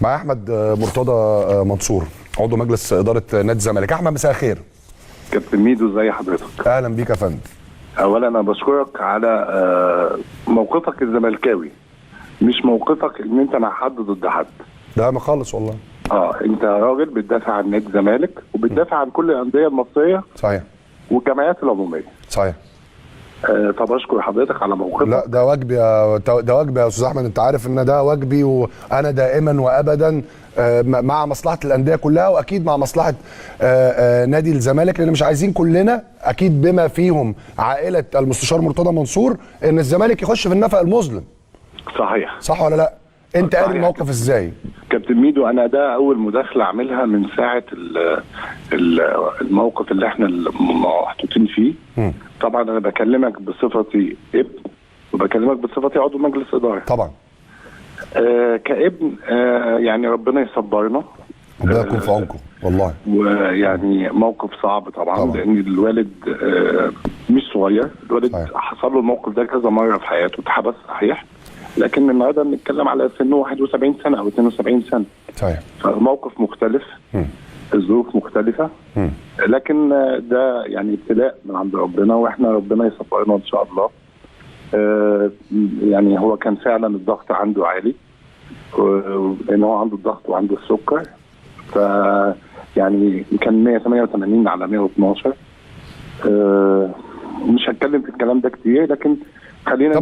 مع احمد مرتضى منصور عضو مجلس اداره نادي الزمالك. احمد مساء الخير. كابتن ميدو ازي حضرتك؟ اهلا بيك يا فندم. اولا انا بشكرك على موقفك الزملكاوي، مش موقفك ان انت مع حد ضد حد. ده ما خالص والله. انت راجل بتدافع عن نادي الزمالك وبتدافع عن كل الانديه المصريه صحيح والجمعيات العموميه. صحيح. فبشكر حضرتك على موقفك. لا ده واجبي ده واجبي يا استاذ احمد، انت عارف ان ده واجبي، وانا دائما وابدا مع مصلحه الانديه كلها، واكيد مع مصلحه نادي الزمالك، لان مش عايزين كلنا اكيد بما فيهم عائله المستشار مرتضى منصور ان الزمالك يخش في النفق المظلم. صحيح. صح ولا لا؟ انت قاري الموقف ازاي؟ كابتن ميدو انا ده اول مداخله اعملها من ساعه الموقف اللي احنا محطوطين فيه. طبعا انا بكلمك بصفتي ابن وبكلمك بصفتي عضو مجلس اداره. طبعا. كابن يعني ربنا يصبرنا. ربنا يكون في عونكم والله. ويعني موقف صعب طبعا لان الوالد مش صغير، الوالد صحيح. حصل له الموقف ده كذا مره في حياته، اتحبس صحيح، لكن النهارده بنتكلم على سنه 71 سنه او 72 سنه. صحيح. فالموقف مختلف. الظروف مختلفه. لكن ده يعني ابتلاء من عند ربنا، واحنا ربنا يصبرنا ان شاء الله. يعني هو كان فعلا الضغط عنده عالي، لان هو عنده الضغط وعنده السكر، ف يعني كان 188 على 112. مش هتكلم في الكلام ده كتير، لكن خلينا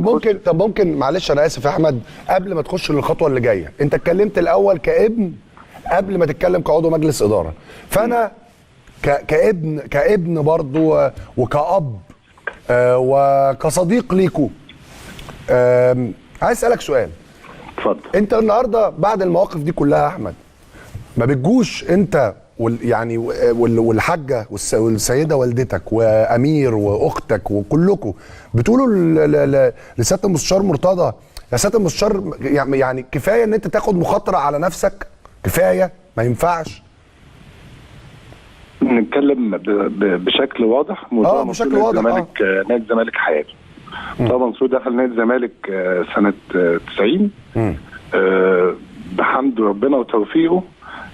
طب ممكن معلش انا اسف يا احمد، قبل ما تخش للخطوه اللي جايه، انت اتكلمت الاول كابن قبل ما تتكلم كعضو مجلس اداره، فانا كابن برضو وكأب وكصديق ليكوا، عايز اسالك سؤال. اتفضل. انت النهارده بعد المواقف دي كلها يا احمد، ما بتجوش انت يعني والحاجه والسيده والدتك وامير واختك وكلكم بتقولوا لسياده المستشار مرتضى يا سياده المستشار يعني كفايه ان انت تاخد مخاطره على نفسك؟ كفايه، ما ينفعش نتكلم بشكل واضح. بشكل واضح. نادي الزمالك حياته. طبعا منصور دخل نادي الزمالك سنه 90 بحمد ربنا وتوفيقه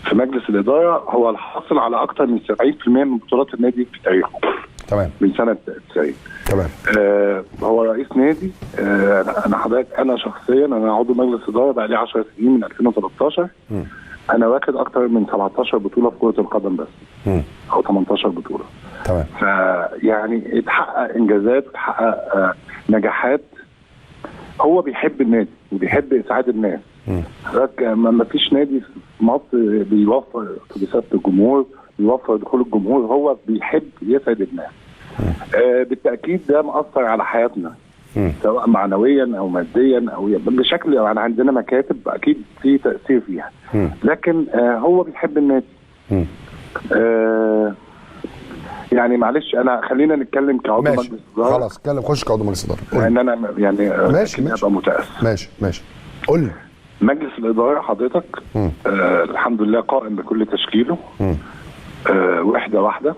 في مجلس الاداره، هو الحاصل على اكثر من 70% من بطولات النادي في تاريخه. تمام. من سنه 90. تمام. هو رئيس نادي. انا شخصيا انا عضو مجلس اداره بقى لي 10 سنين من 2013. انا واخد اكثر من 17 بطوله في كره القدم بس. او 18 بطوله. تمام. فيعني اتحقق انجازات واتحقق نجاحات. هو بيحب النادي وبيحب اسعاد الناس. ما فيش نادي في مصر بيوفر اتوبيسات الجمهور، بيوفر دخول الجمهور، هو بيحب يسعد الناس. بالتاكيد ده مأثر على حياتنا سواء معنويا او ماديا او بشكل، يعني عندنا مكاتب اكيد في تاثير فيها، لكن هو بيحب النادي. يعني معلش انا خلينا نتكلم كعضو مجلس اداره. خلاص اتكلم، خش كعضو مجلس اداره. لان انا يعني ماشي ابقى متاسف. ماشي قول لي. مجلس الاداره حضرتك الحمد لله قائم بكل تشكيله. وحده واحده.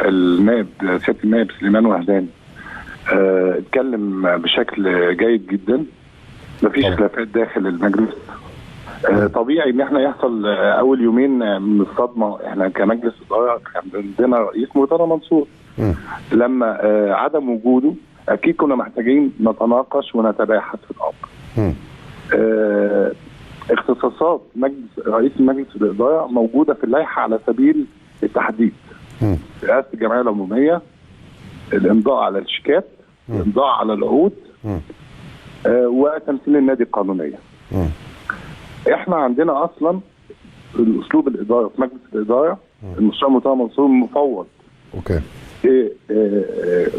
النائب سياده النائب سليمان وهدان اتكلم بشكل جيد جدا. مفيش خلافات داخل المجلس. طبيعي ان احنا يحصل اول يومين من الصدمه. احنا كمجلس اداره كان عندنا رئيس مرتضى منصور. لما عدم وجوده اكيد كنا محتاجين نتناقش ونتباحث في الامر. اختصاصات رئيس مجلس الاداره موجوده في اللائحه على سبيل التحديد. رئاسه الجمعيه العموميه، الامضاء على الشيكات، الامضاء على العقود، وتمثيل النادي القانونيه. احنا عندنا اصلا الاسلوب الاداره في مجلس الاداره المستشار مرتضى منصور مفوض. اوكي.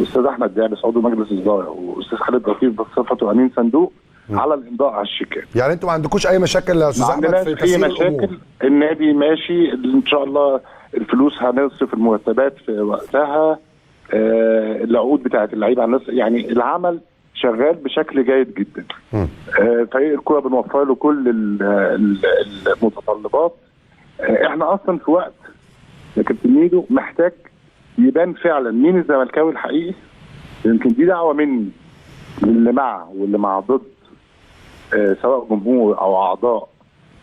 استاذ احمد دعبس عضو مجلس الاداره واستاذ خالد لطيف بصفته امين صندوق على الامضاء على الشيكات. يعني انتوا ما عندكوش اي مشاكل يا استاذ احمد في تسيير الامور؟ النادي ماشي ان شاء الله. الفلوس هنصرف المرتبات في وقتها. العقود بتاعت اللعيبه هنصرف. يعني العمل شغال بشكل جيد جدا. فريق الكوره بنوفر له كل المتطلبات. احنا اصلا في وقت يا كابتن ميدو محتاج يبان فعلا مين الزملكاوي الحقيقي. يمكن دي دعوه مني للي مع واللي مع ضد. سواء جمهور او اعضاء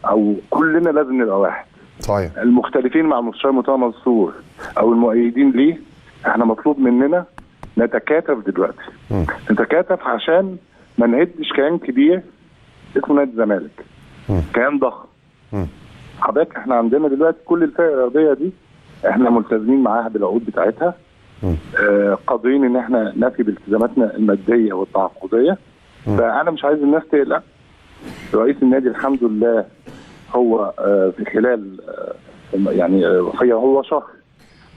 او كلنا لازم نبقى واحد. صحيح. المختلفين مع المستشار مرتضى منصور او المؤيدين ليه، احنا مطلوب مننا نتكاتف دلوقتي. نتكاتف عشان ما نهدش كيان كبير اسمه نادي الزمالك. كيان ضخم. حضرتك احنا عندنا دلوقتي كل الفرق الرياضيه دي احنا ملتزمين معاها بالعقود بتاعتها. قادرين ان احنا نفي بالتزاماتنا الماديه والتعاقديه. فانا مش عايز الناس تقلق. رئيس النادي الحمد لله هو في خلال يعني هو شهر،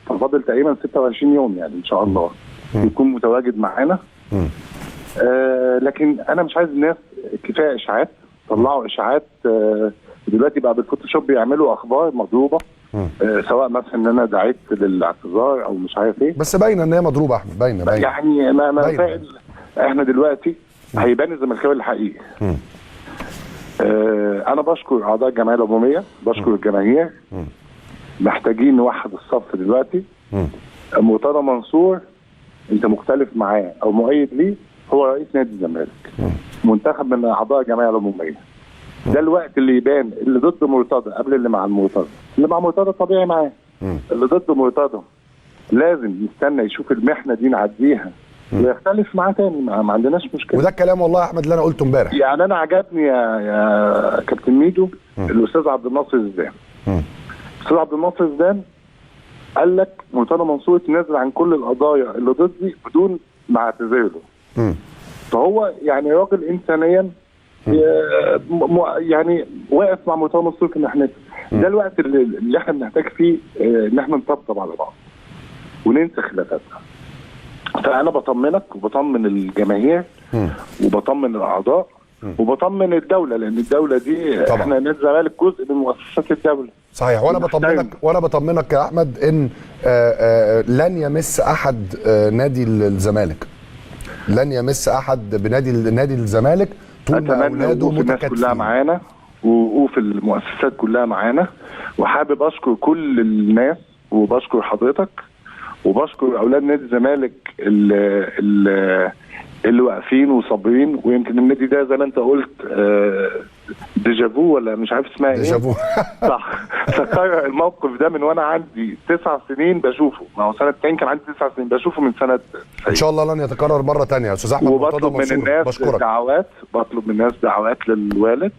ففاضل تقريبا 26 يوم يعني ان شاء الله يكون متواجد معانا. لكن انا مش عايز الناس كفايه اشاعات. طلعوا اشاعات دلوقتي بقى بالفوتوشوب بيعملوا اخبار مضروبه، سواء مثلا ان انا دعيت للاعتذار او مش عارف ايه، بس باينه ان هي مضروبه احمد. باينه يعني ما احنا دلوقتي هيبان الزملكاوي الحقيقي. انا بشكر اعضاء الجمعيه العموميه، بشكر الجماهير. محتاجين نوحد الصف دلوقتي. مرتضى منصور انت مختلف معاه او مؤيد ليه، هو رئيس نادي الزمالك منتخب من اعضاء الجمعيه العموميه. ده الوقت اللي يبان اللي ضد مرتضى قبل اللي مع المرتضى. اللي مع مرتضى طبيعي معاه، اللي ضد مرتضى لازم يستنى يشوف المحنه دي نعديها ويختلف معاه تاني. ما عندناش مشكله. وده الكلام والله يا احمد اللي انا قلته امبارح. يعني انا عجبني يا كابتن ميدو الاستاذ عبد الناصر الزيدان. الاستاذ عبد الناصر الزيدان قال لك مرتضى منصور تنازل عن كل القضايا اللي ضدي بدون ما اعتذر له. فهو يعني راجل انسانيا يعني واقف مع مرتضى منصور في محنته. ده الوقت اللي احنا بنحتاج فيه ان احنا نطبطب على بعض وننسى خلافاتنا. فانا بطمنك وبطمن الجماهير وبطمن الاعضاء وبطمن الدوله، لان الدوله دي طبعا. احنا نادي الزمالك جزء من مؤسسات الدوله. صحيح. وانا بطمنك يا احمد ان لن يمس احد نادي الزمالك. لن يمس احد بنادي الزمالك طول ما اولاده متكاتفين. الناس كلها معانا ووقوف المؤسسات كلها معانا. وحابب اشكر كل الناس وبشكر حضرتك وبشكر اولاد نادي الزمالك اللي واقفين وصابرين. ويمكن النادي ده زي ما انت قلت ديجافو ولا مش عارف اسمها ايه. ديجافو صح. فكر الموقف ده من وانا عندي 9 سنين بشوفه. ما هو سنه 90 كان عندي 9 سنين بشوفه من سنه. ان شاء الله لن يتكرر مره ثانيه يا استاذ احمد. وبطلب من الناس دعوات، دعوات للوالد،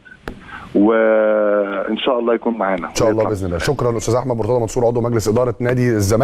وان شاء الله يكون معانا ان شاء الله باذن الله. شكرا استاذ احمد مرتضى منصور عضو مجلس اداره نادي الزمالك.